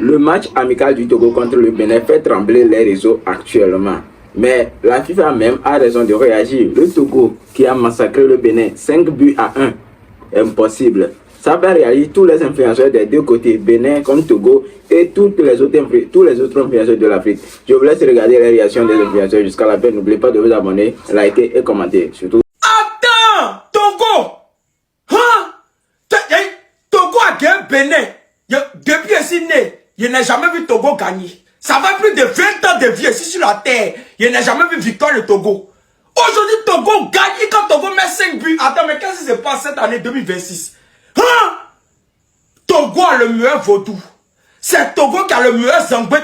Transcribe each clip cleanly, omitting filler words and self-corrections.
Le match amical du Togo contre le Bénin fait trembler les réseaux actuellement. Mais la FIFA même a raison de réagir. Le Togo qui a massacré le Bénin 5 buts à 1. Impossible. Ça fait réagir tous les influenceurs des deux côtés, Bénin comme Togo et tous les autres influenceurs de l'Afrique. Je vous laisse regarder les réactions des influenceurs jusqu'à la fin. N'oubliez pas de vous abonner, liker et commenter. Surtout. Attends, Togo! Hein? Togo a gagné Bénin. Depuis ici né, je n'ai jamais vu Togo gagner. Ça fait plus de 20 ans de vie ici sur la terre. Je n'ai jamais vu victoire de Togo. Aujourd'hui, Togo gagne quand Togo met 5 buts. Attends, mais qu'est-ce qui se passe cette année 2026? Hein? Togo a le meilleur vaudou. C'est Togo qui a le meilleur zangbe.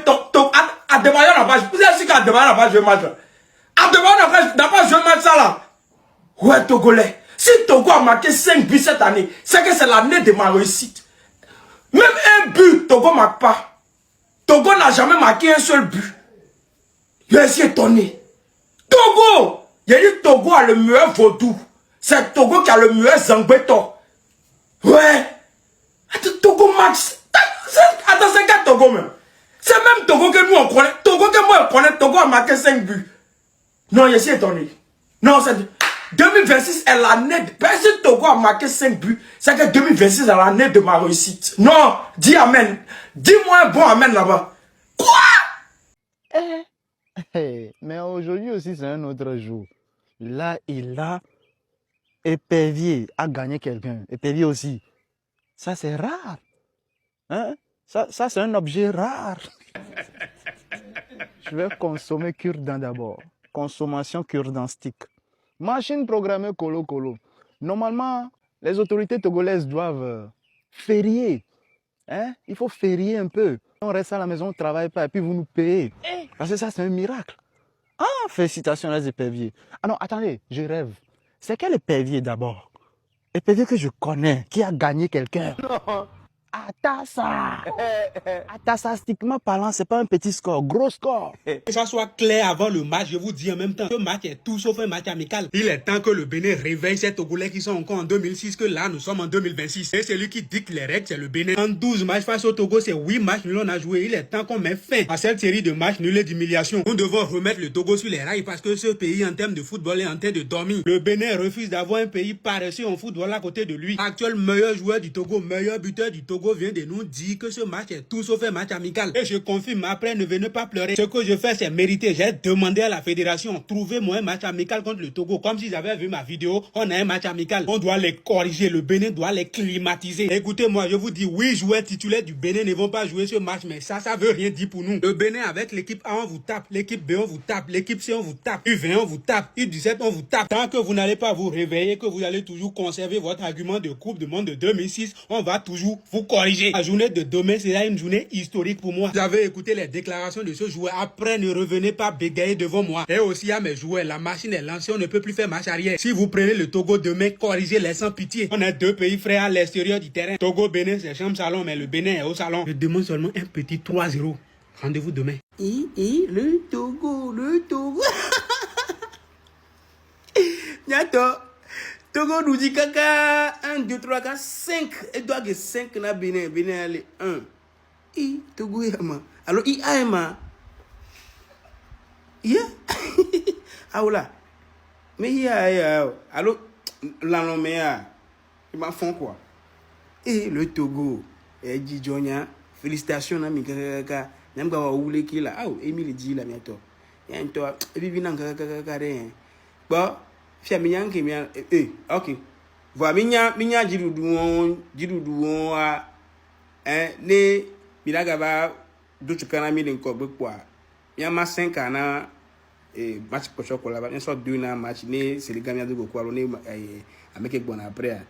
Adebayor n'a pas joué. Vous êtes sûr qu'Adebayor n'a pas joué match là? Adebayor n'a pas joué match ça là? Ouais, Togolais. Si Togo a marqué 5 buts cette année, c'est que c'est l'année de ma réussite. Même un but, Togo ne marque pas. Togo n'a jamais marqué un seul but. Je suis étonné. Togo! Il a dit Togo a le meilleur vaudou. C'est Togo qui a le meilleur zangbeto. Ouais. Attends, Togo max. Attends, c'est quel Togo même? C'est même Togo que nous on connaît. Togo que moi on connaît. Togo a marqué 5 buts. Non, je suis étonné. Non, c'est 2026 est l'année. Si Togo a marqué 5 buts, c'est que 2026 est l'année de ma réussite. Non, dis amen. Dis-moi un bon amen là-bas. Quoi? Mais aujourd'hui aussi, c'est un autre jour. Là, il a épervier à gagner quelqu'un. Épervier aussi. Ça, c'est rare. Hein? Ça c'est un objet rare. Je vais consommer cure-dent d'abord. Consommation cure-dent stick. Machine programmée colo. Normalement, les autorités togolaises doivent férier. Hein? Il faut férier un peu. On reste à la maison, on ne travaille pas et puis vous nous payez. Parce que ça, c'est un miracle. Ah, félicitations les éperviers. Ah non, attendez, je rêve. C'est quel épervier d'abord? Épervier que je connais, qui a gagné quelqu'un. Non. Atassa. Atassistiquement parlant, c'est pas un petit score, gros score. Que ça soit clair avant le match, je vous dis en même temps, ce match est tout sauf un match amical. Il est temps que le Bénin réveille ces Togolais qui sont encore en 2006, que là nous sommes en 2026. Et celui qui dicte les règles, c'est le Bénin. En 12 matchs face au Togo, c'est 8 matchs nuls on a joué. Il est temps qu'on mette fin à cette série de matchs nuls et d'humiliation. Nous devons remettre le Togo sur les rails parce que ce pays en termes de football est en train de dormir. Le Bénin refuse d'avoir un pays paresseux en football à côté de lui. Actuel meilleur joueur du Togo, meilleur buteur du Togo vient de nous dire que ce match est tout sauf un match amical. Et je confirme, après ne venez pas pleurer. Ce que je fais, c'est mériter. J'ai demandé à la fédération, trouvez-moi un match amical contre le Togo. Comme s'ils avaient vu ma vidéo, on a un match amical. On doit les corriger. Le Bénin doit les climatiser. Écoutez-moi, je vous dis, oui, joueurs titulaires du Bénin ne vont pas jouer ce match, mais ça veut rien dire pour nous. Le Bénin avec l'équipe A, on vous tape. L'équipe B, on vous tape. L'équipe C, on vous tape. U20, on vous tape. U17, on vous tape. Tant que vous n'allez pas vous réveiller, que vous allez toujours conserver votre argument de Coupe du Monde de 2006, on va toujours vous corriger. La journée de demain sera une journée historique pour moi. Vous avez écouté les déclarations de ce joueur. Après, ne revenez pas bégayer devant moi. Et aussi à mes joueurs, la machine est lancée, on ne peut plus faire marche arrière. Si vous prenez le Togo demain, corrigez-les sans pitié. On est deux pays frères à l'extérieur du terrain. Togo, Bénin, c'est chambre salon, mais le Bénin est au salon. Je demande seulement un petit 3-0. Rendez-vous demain. Le Togo. Bientôt. Togo nous dit caca 1, 2, 3, 4, 5. Et doit que 5 na Bénin. Bénin allez 1. Togo yama. Alors yama. Yeah. Ah là. Mais yeah. Alors la mais il m'a fond quoi. Et le Togo. Et Djidjonia. Félicitations na mi caca. N'aime wa oule ki la. Ah Emile dit la bientôt. Y'a un toi. Et puis nan caca rien. Bon. Fia minyan ke miya ok va minya jirudu a ne bilaga ba dutu kana mi len ko be kwa ya ma 5 ana match ko chocolat ba so 2 na match ne Sénégal ya go kwa ne ameke bon après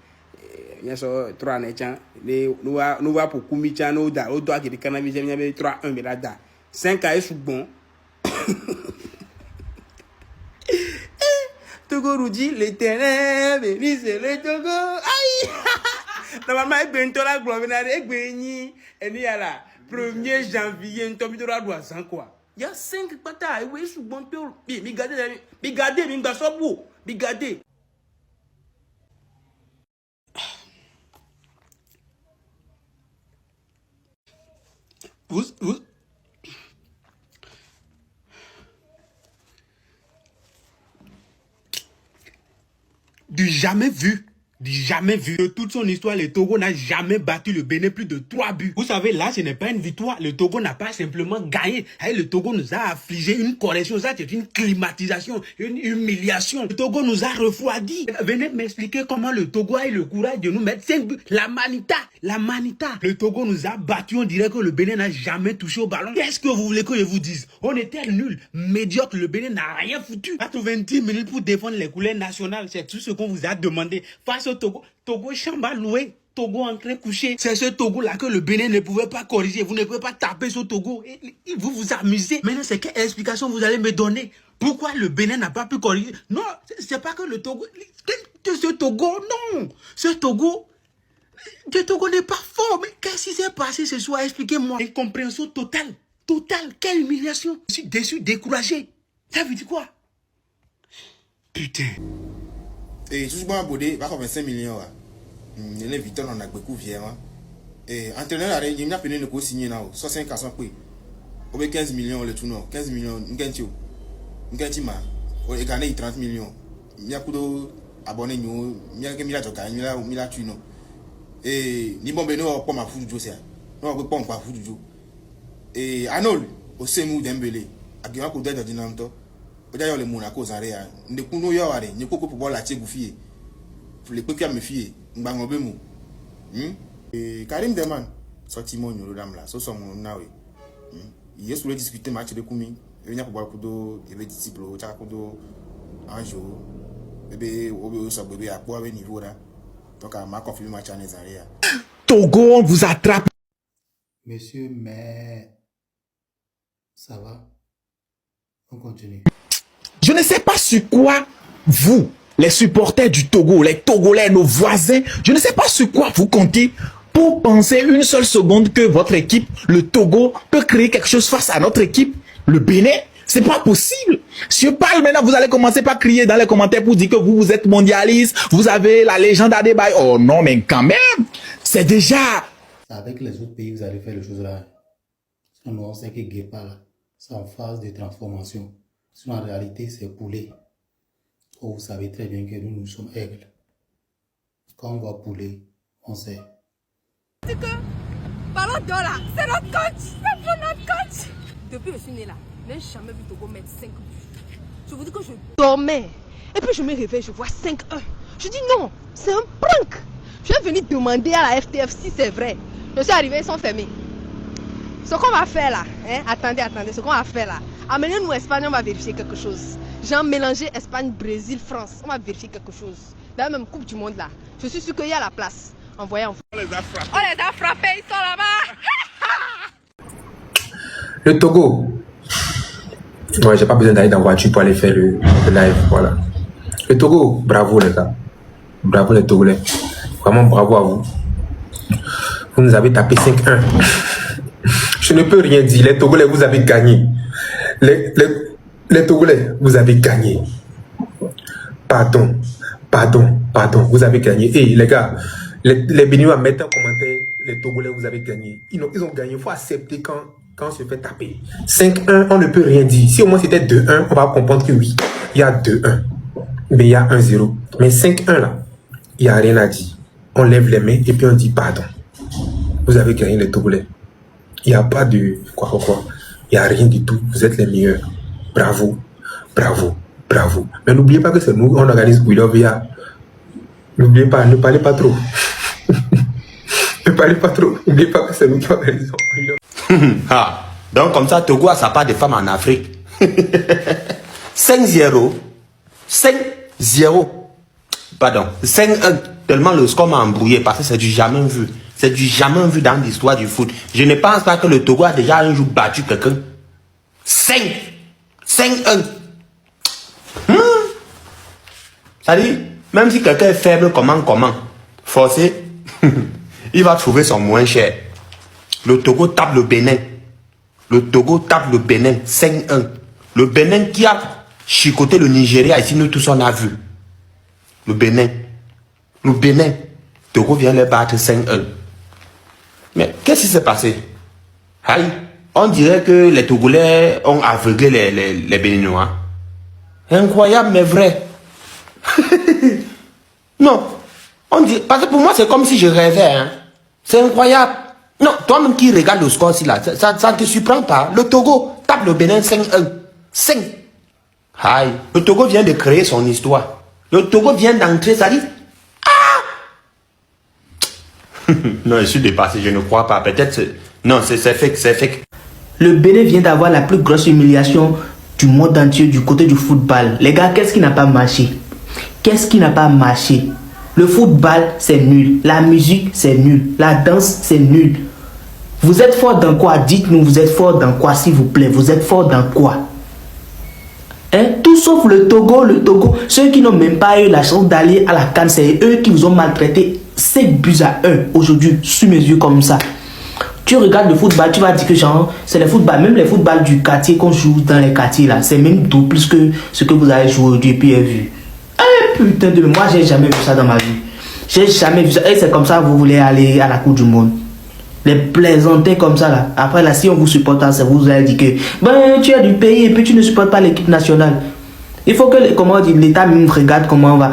ya so 3 na chan ne no va pour kumi chan no da o do akiri kana mi jemnya be 3-1 mi la da 5 a est bon. Togo Roudi, l'éternel, béni c'est le Togo. Aïe! Normalement, il y a la gloire, il y a la 1er janvier, il y a la quoi. Il y a 5 batailles, oui, sous bon tour. Bigade, bigade. vous- du jamais vu. Du jamais vu. De toute son histoire, le Togo n'a jamais battu le Bénin plus de 3 buts. Vous savez, là, ce n'est pas une victoire. Le Togo n'a pas simplement gagné. Le Togo nous a affligé une correction. Ça, c'est une climatisation, une humiliation. Le Togo nous a refroidi. Venez m'expliquer comment le Togo a eu le courage de nous mettre 5 buts. La Manita. La Manita. Le Togo nous a battus. On dirait que le Bénin n'a jamais touché au ballon. Qu'est-ce que vous voulez que je vous dise? On était nuls, médiocre. Le Bénin n'a rien foutu. 90 minutes pour défendre les couleurs nationales. C'est tout ce qu'on vous a demandé. Face au Togo, Togo chambre loué, Togo en train couché. C'est ce Togo-là que le Bénin ne pouvait pas corriger. Vous ne pouvez pas taper sur Togo. Et vous vous amusez. Maintenant, c'est quelle explication vous allez me donner? Pourquoi le Bénin n'a pas pu corriger? Non, c'est pas que le Togo... Ce Togo, non. Ce Togo n'est pas fort. Mais qu'est-ce qui s'est passé ce soir? Expliquez-moi. Incompréhension totale. Totale. Quelle humiliation. Je suis déçu, découragé. Ça veut dire quoi? Putain. Et je suis bon à Bodé, va 25 millions. Il est vite, on a beaucoup vieux. Et entraîneur, il a payé le signé là, 65 à 100 prix. Au 15 millions le tournoi, 15 millions, un ma. On a gagné 30 millions. Il y a beaucoup d'abonnés, il y a des millions de tuno. Et ni bon beno pas ma foutu ça. Non, pas pas foutu. Et Arnold, au Semou Dembélé, a gagné coup d'aide dynamito. D'ailleurs le Monaco Zaria, ne kuno yo are, ne koko pour la tche goufie. Les peuples me fier, m'bango bemu. Et Karim Deman, sorti mon yo dam là, so son na we. Hier sur le discuter match de Koumi, il y a pour kudo, il veut disciple, ta kudo un jour. Bébé au sa bébé à quoi niveau là. Donc à ma confirmé match en Zaria. Togo, on vous attrape. Monsieur, mais ça va? On continue. Je ne sais pas sur quoi vous, les supporters du Togo, les Togolais, nos voisins, je ne sais pas sur quoi vous comptez pour penser une seule seconde que votre équipe, le Togo, peut créer quelque chose face à notre équipe, le Bénin. C'est pas possible. Si je parle maintenant, vous allez commencer par crier dans les commentaires pour dire que vous êtes mondialiste, vous avez la légende Adebayo. Oh non, mais quand même, c'est déjà... Avec les autres pays, vous allez faire les choses là. Sinon, on sait que Guépa là, c'est en phase de transformation. Sinon, en réalité, c'est poulet. Oh, vous savez très bien que nous sommes aigles. Quand on va poulet, on sait. C'est que, parlons de là, c'est notre coach, c'est pour notre coach. Depuis que je suis né là, je n'ai jamais vu Togo mettre 5 buts. Je vous dis que je dormais. Et puis je me réveille, je vois 5-1. Je dis non, c'est un prank. Je suis venu demander à la FTF si c'est vrai. Je suis arrivé, ils sont fermés. Ce qu'on va faire là, attendez, ce qu'on va faire là, amenez-nous à Espagne, on va vérifier quelque chose. J'ai mélangé Espagne, Brésil, France, on va vérifier quelque chose. Dans la même Coupe du Monde là, je suis sûr qu'il y a la place. Envoyez. On les a frappés, ils sont là-bas. Le Togo. Ouais, j'ai pas besoin d'aller dans la voiture pour aller faire le live, voilà. Le Togo, bravo les gars. Bravo les Togolais. Vraiment bravo à vous. Vous nous avez tapé 5-1. Je ne peux rien dire. Les Togolais, vous avez gagné. Les Togolais, vous avez gagné. Pardon. Vous avez gagné. Et les gars, les Béninois mettent en commentaire, les Togolais, vous avez gagné. Ils ont gagné. Il faut accepter quand on se fait taper. 5-1, on ne peut rien dire. Si au moins c'était 2-1, on va comprendre que oui, il y a 2-1. Mais il y a 1-0. Mais 5-1 là, il n'y a rien à dire. On lève les mains et puis on dit pardon. Vous avez gagné les Togolais. Il n'y a pas de quoi. Il n'y a rien du tout. Vous êtes les meilleurs. Bravo. Mais n'oubliez pas que c'est nous, on organise Wilovia. N'oubliez pas, ne parlez pas trop. N'oubliez pas que c'est nous qui organisons. Donc comme ça, Togo a sa part de femmes en Afrique. 5-0. 5-0. Pardon. 5-1. Tellement le score m'a embrouillé parce que c'est du jamais vu. C'est du jamais vu dans l'histoire du foot. Je ne pense pas que le Togo a déjà un jour battu quelqu'un. 5-1. Ça dit, même si quelqu'un est faible, comment, forcé, il va trouver son moins cher. Le Togo tape le Bénin. 5-1. Le Bénin qui a chicoté le Nigeria, ici nous tous on a vu. Le Bénin. Togo vient les battre 5-1. Mais qu'est-ce qui s'est passé? Aïe, on dirait que les Togolais ont aveuglé les Béninois. Incroyable, mais vrai. Non, on dit, parce que pour moi, c'est comme si je rêvais. Hein. C'est incroyable. Non, toi-même qui regardes le score là, ça ne te surprend pas. Le Togo tape le Bénin 5-1. 5. Aïe, le Togo vient de créer son histoire. Le Togo vient d'entrer, ça dit. Non, je suis dépassé, je ne crois pas. Peut-être. Non, c'est fake, c'est fake. Le Bénin vient d'avoir la plus grosse humiliation du monde entier du côté du football. Les gars, qu'est-ce qui n'a pas marché? Qu'est-ce qui n'a pas marché? Le football, c'est nul. La musique, c'est nul. La danse, c'est nul. Vous êtes fort dans quoi? Dites-nous, vous êtes fort dans quoi, s'il vous plaît? Vous êtes fort dans quoi? Hein? Tout sauf le Togo, le Togo. Ceux qui n'ont même pas eu la chance d'aller à la CAN, c'est eux qui vous ont maltraité 5 buts à 1 aujourd'hui, sous mes yeux comme ça. Tu regardes le football, tu vas dire que genre, c'est le football, même les footballs du quartier qu'on joue dans les quartiers là, c'est même tout plus que ce que vous avez joué aujourd'hui et puis vu. Eh putain de moi, j'ai jamais vu ça dans ma vie. J'ai jamais vu ça. Et c'est comme ça que vous voulez aller à la Coupe du Monde. Les plaisanter comme ça là. Après là, si on vous supporte, vous allez dire que ben, tu es du pays et puis tu ne supportes pas l'équipe nationale. Il faut que l'État même regarde comment on va.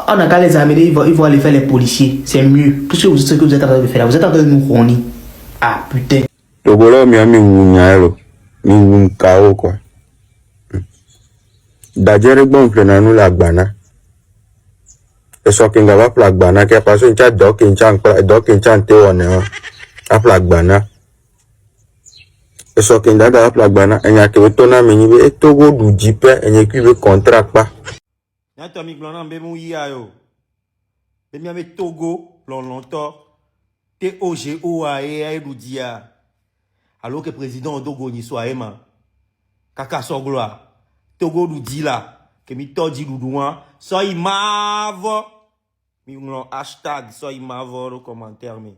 On n'a qu'à les amener, ils vont aller faire les policiers. C'est mieux. Plus que ce que vous êtes en train de faire là. Vous êtes en train de nous ronir. Ah putain. Togolais mi kao quoi. Dajere bon plena nous la gbana. Et so kinga va pla gbana ke paso incha dok incha te one a pla gbana. Et so kinga da pla gbana enya ke tona meni be Togo du jipe enya ki be contract pa. Ya to mi glona be mu ya yo. Be mi ame Togo longtemps. T-O-G-O-A-E du dia. Alors que président Togo ni soit ema. Kaka so gloire. Togo du di là. Que mi to di doudouan. So imavo. Mi un hashtag so imavo le commentaire mi.